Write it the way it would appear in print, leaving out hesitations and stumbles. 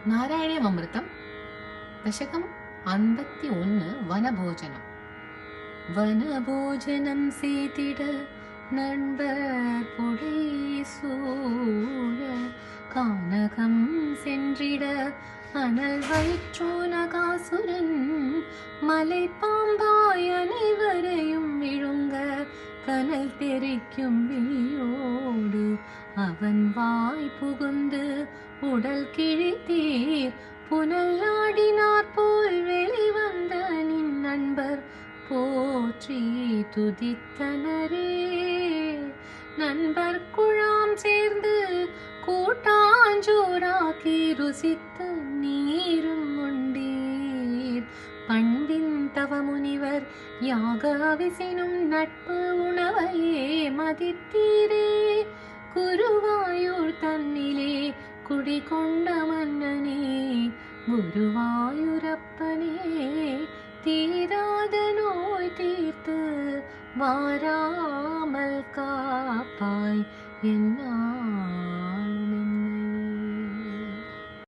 നാരായണീയമൃതം ദശകം 51 വനഭോജനം. വനഭോജനം செய்திட நண்பர் புடைசூழ கானகம் சென்றிட அனல் வயிற்றோனகாசுரன் மலை பாம்பாய் அனைவரையும் விழுங்க கனல் தெரிக்கும் விழியோடு அவன் வாய் புகுந்து உடல் கிழித்தீர் புனல் ஆடினார் போல் வெளிவந்த நின் நண்பர் போற்றி துதித்தனரே. நண்பர் குழாம் சேர்ந்து கூட்டாஞ்சோறாக்கி ருசித்த நீரும் உண்டீர். பண்பின் தவ முனிவர் யாகவிசினும் நட்பு உணவையே மதித்தீரே. குருவாயூர் தன்னிலே குடிகொண்ட மன்னனே, குருவாயூரப்பனே, தீராத நோய் தீர்த்து வாராமல் காப்பாய் என்ன